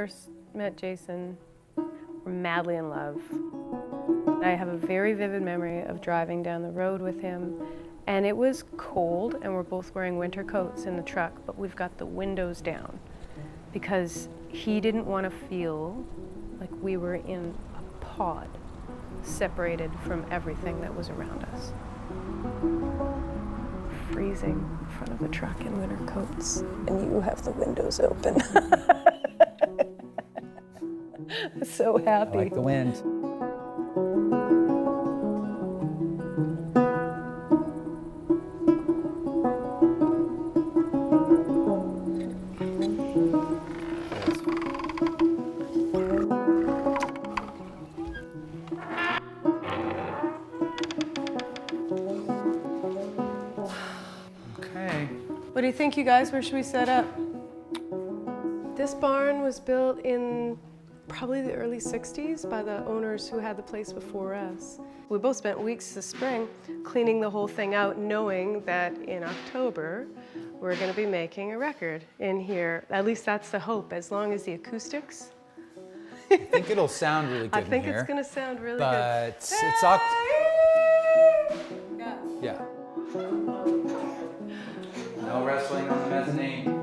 first met Jason, were madly in love. I have a very vivid memory of driving down the road with him, and it was cold, and we're both wearing winter coats in the truck, but we've got the windows down because he didn't want to feel like we were in a pod, separated from everything that was around us. Freezing in front of the truck in winter coats, and you have the windows open. I'm so happy. I like the wind. Okay. What do you think, you guys? Where should we set up? This barn was built in probably the early 60s by the owners who had the place before us. We both spent weeks this spring cleaning the whole thing out, knowing that in October we're going to be making a record in here. At least that's the hope, as long as the acoustics. I think it'll sound really good I think in here, it's going to sound really but good. it's yeah. No wrestling on the mezzanine.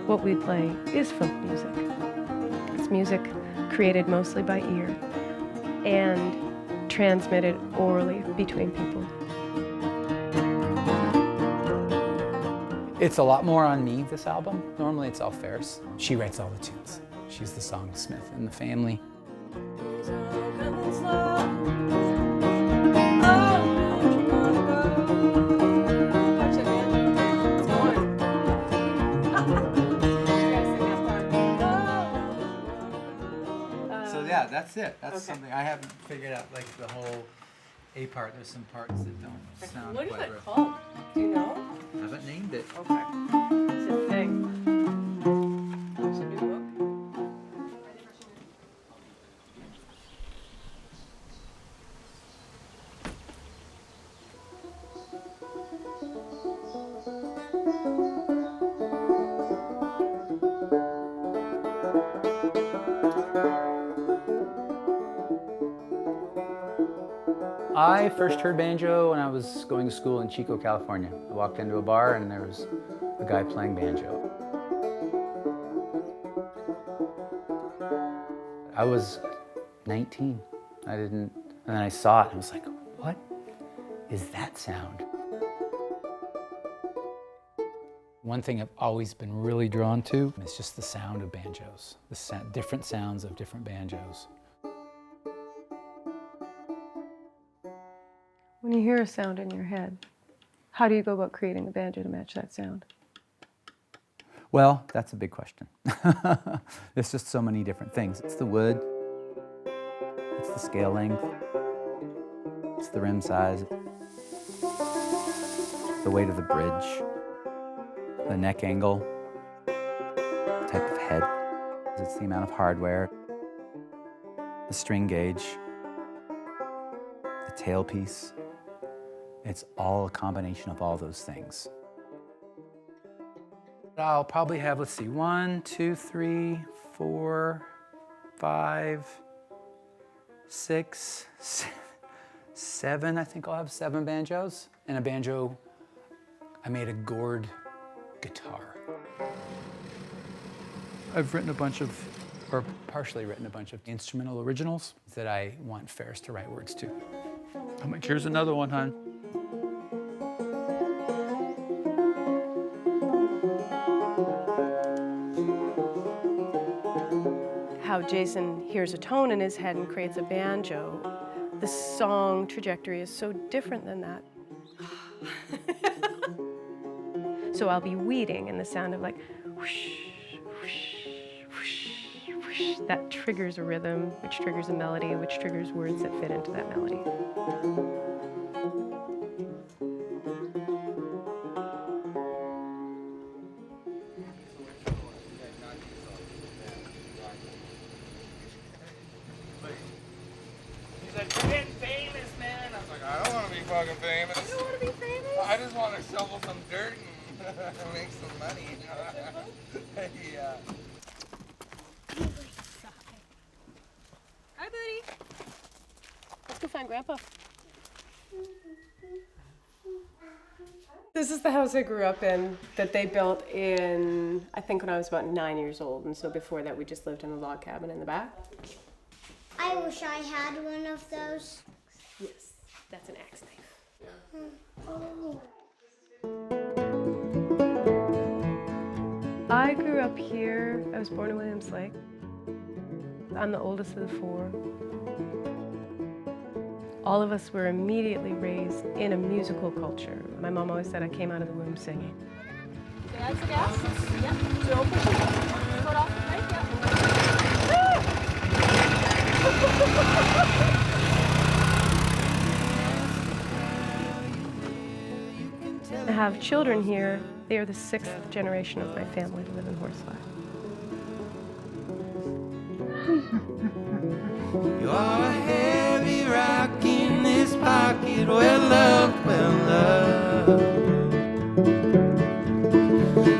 What we play is folk music. It's music created mostly by ear and transmitted orally between people. It's a lot more on me, this album. Normally it's all Pharis. She writes all the tunes. She's the songsmith in the family. Yeah, that's it. That's something I haven't figured out, like the whole A part. There's some parts that don't sound What is quite it right. called? Do you know? I haven't named it. Okay. It's a thing. It's a new book. I first heard banjo when I was going to school in Chico, California. I walked into a bar and there was a guy playing banjo. I was 19. And then I saw it and I was like, what is that sound? One thing I've always been really drawn to is just the sound of banjos, different sounds of different banjos. When you hear a sound in your head, how do you go about creating a banjo to match that sound? Well, that's a big question. There's just so many different things. It's the wood, it's the scale length, it's the rim size, the weight of the bridge, the neck angle, the type of head, it's the amount of hardware, the string gauge, the tailpiece. It's all a combination of all those things. I'll probably have, let's see, 1, 2, 3, 4, 5, 6, 7. I think I'll have 7 banjos. And a banjo, I made a gourd guitar. I've written a bunch of, or partially written a bunch of instrumental originals that I want Pharis to write words to. I'm like, here's another one, hon. How Jason hears a tone in his head and creates a banjo, the song trajectory is so different than that. So I'll be weeding and the sound of like whoosh, whoosh, whoosh, whoosh, that triggers a rhythm, which triggers a melody, which triggers words that fit into that melody. He's like, we're getting famous, man. I was like, I don't want to be fucking famous. You don't want to be famous? I just want to shovel some dirt and make some money. Yeah. Hi, buddy. Let's go find Grandpa. This is the house I grew up in that they built in, I think, when I was about 9 years old. And so before that, we just lived in a log cabin in the back. I wish I had one of those. Yes, that's an axe knife. Oh. I grew up here. I was born in Williams Lake. I'm the oldest of the four. All of us were immediately raised in a musical culture. My mom always said I came out of the womb singing. That's the gas? Yep. So open it. Put off the brake, I have children here. They are the 6th generation of my family to live in Horsefly. You are a heavy rock in this pocket, well loved, well loved.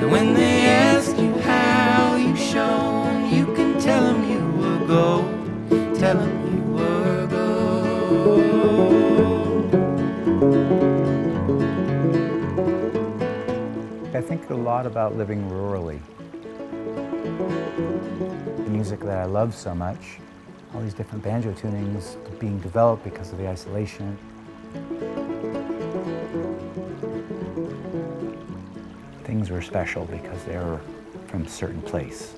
And when they ask you how you shone, you can tell them you were gold, tell them you were gold. I think a lot about living rurally. The music that I love so much, all these different banjo tunings being developed because of the isolation. Things were special because they were from a certain place.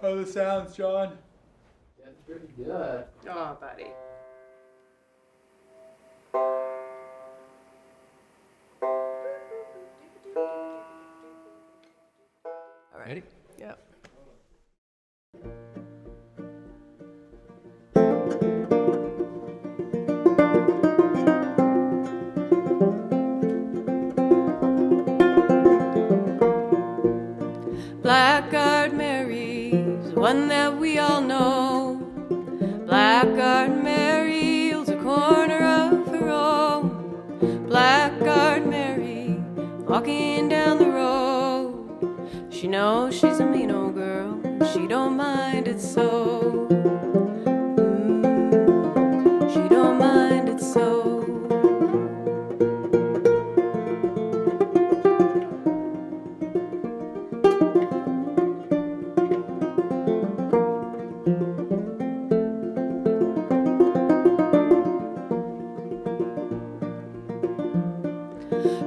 How the sounds, John? That's pretty good. Oh, buddy. All right. Ready? Yep. Blackguard Mary's one that we all know. Blackguard Mary holds a corner of her own. Blackguard Mary walking down the road. She knows she's a mean old girl, she don't mind it so. She don't mind it so.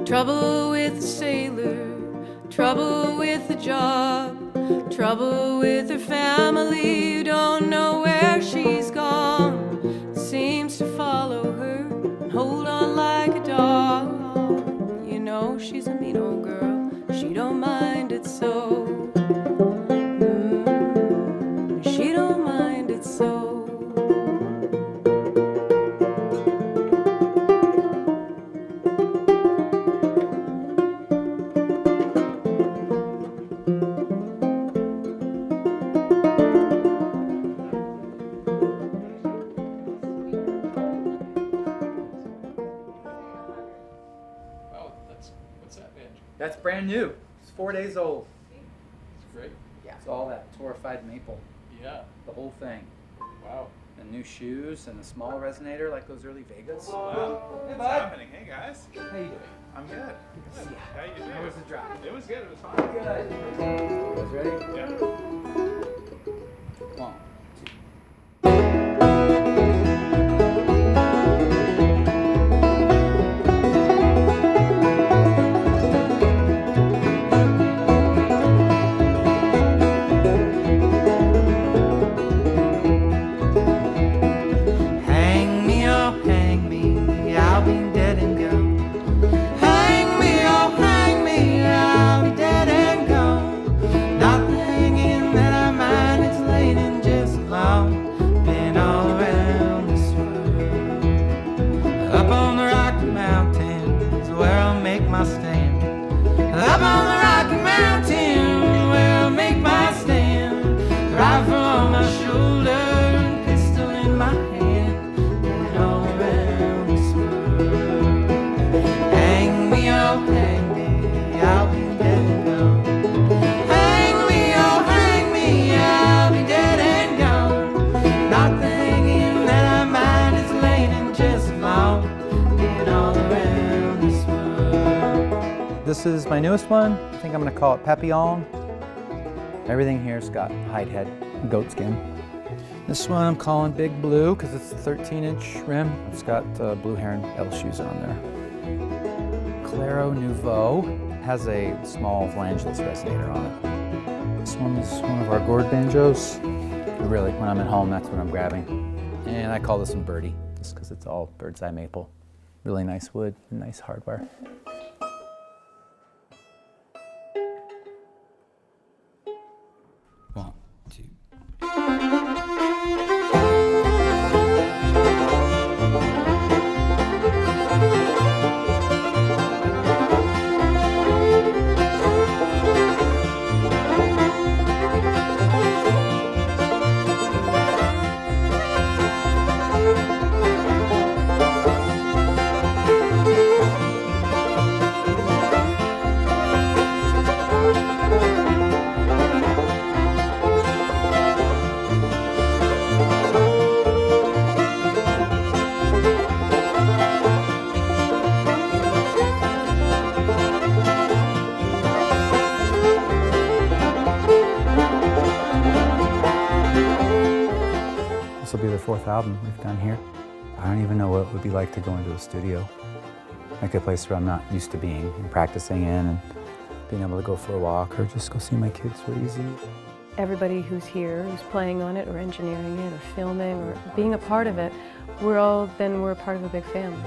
Trouble with the sailor, trouble with the job, trouble with her family who don't know where she's gone. Seems to follow her and hold on like a dog. You know she's a mean old girl, she don't mind it so. She don't mind it so. That's brand new. It's 4 days old. It's great. Yeah. It's all that torrefied maple. Yeah. The whole thing. Wow. and new shoes and a small resonator like those early Vegas. Wow. Hey, bud. What's happening? Hey, guys. How you doing? I'm good. Yeah. How you doing? How was the drive? It was good. It was fun. Good. You guys ready? Yeah. 1, 2. Hang me, oh hang me, I'll be dead and gone. Hang me, oh hang me, I'll be dead and gone. Not the hanging that I mind, it's laid in just alone. Been all around this world. Up on the Rocky Mountain is where I'll make my stand. Up on the Rocky Mountain, where I'll make my stand. Rifle on my shoulder and pistol in my hand. Been all around this world. Hang me, oh hang me, I'll be dead and gone. Hang me, oh hang me, I'll be dead and gone. Not the hanging that I mind is laying in just alone. Been all around this world. This is my newest one. I think I'm gonna call it Papillon. Everything here's got hide head, goat skin. This one I'm calling Big Blue because it's a 13-inch rim. It's got blue heron L shoes on there. Claro Nouveau has a small flangeless resonator on it. This one is one of our gourd banjos. Really, when I'm at home, that's what I'm grabbing. And I call this one Birdie, just because it's all bird's eye maple. Really nice wood and nice hardware. One, two. This will be the 4th album we've done here. I don't even know what it would be like to go into a studio, like a place where I'm not used to being and practicing in and being able to go for a walk or just go see my kids real easy. Everybody who's here, who's playing on it or engineering it or filming or being a part of it, we're a part of a big family.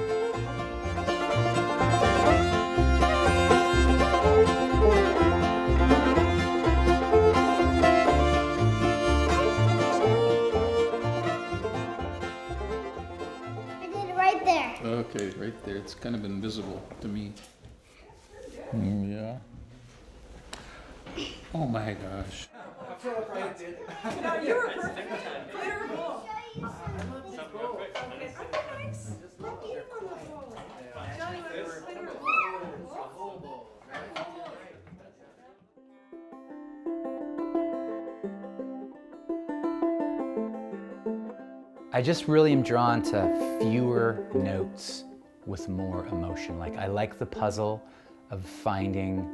I did it right there. Okay, right there. It's kind of invisible to me. Yeah. Oh my gosh. No, you were perfect. Clear goal. I just really am drawn to fewer notes with more emotion. Like I like the puzzle of finding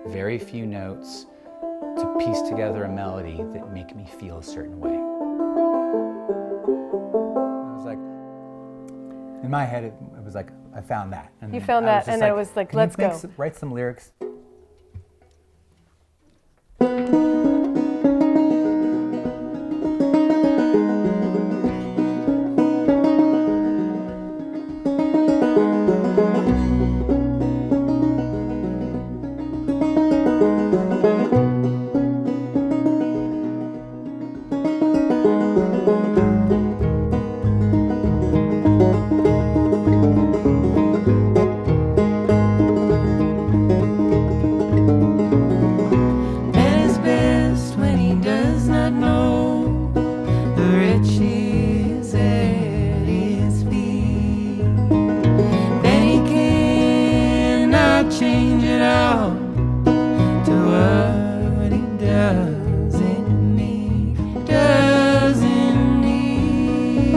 very few notes to piece together a melody that make me feel a certain way. I was like, in my head, it was like, I found that. And You then found I was that, just and then it was like, "Can you let's go." write some lyrics. Doesn't need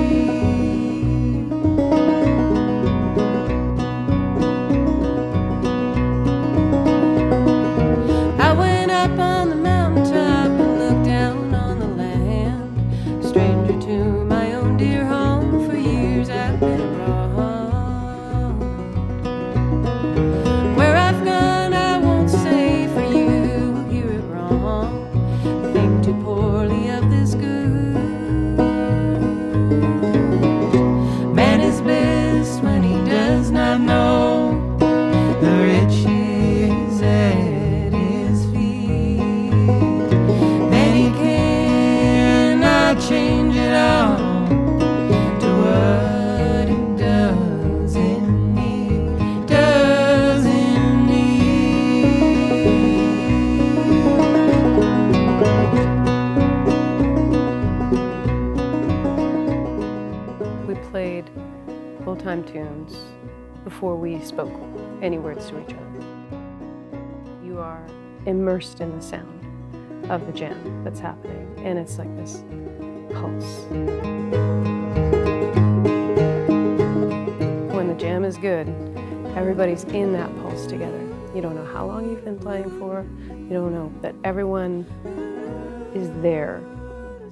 any words to each other. You are immersed in the sound of the jam that's happening, and it's like this pulse. When the jam is good, everybody's in that pulse together. You don't know how long you've been playing for, you don't know, that everyone is there,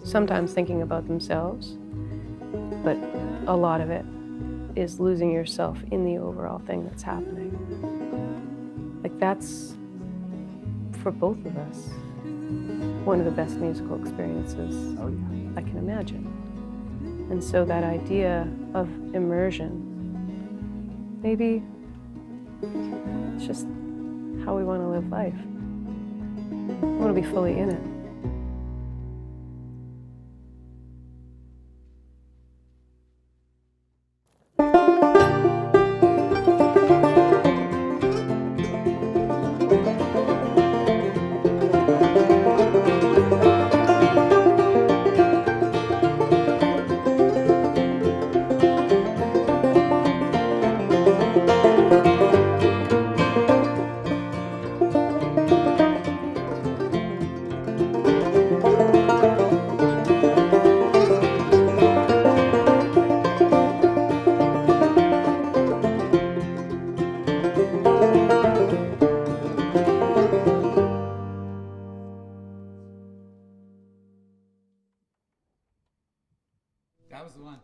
sometimes thinking about themselves, but a lot of it is losing yourself in the overall thing that's happening. Like that's, for both of us, one of the best musical experiences I can imagine. And so that idea of immersion, maybe it's just how we want to live life. I want to be fully in it. That was the one.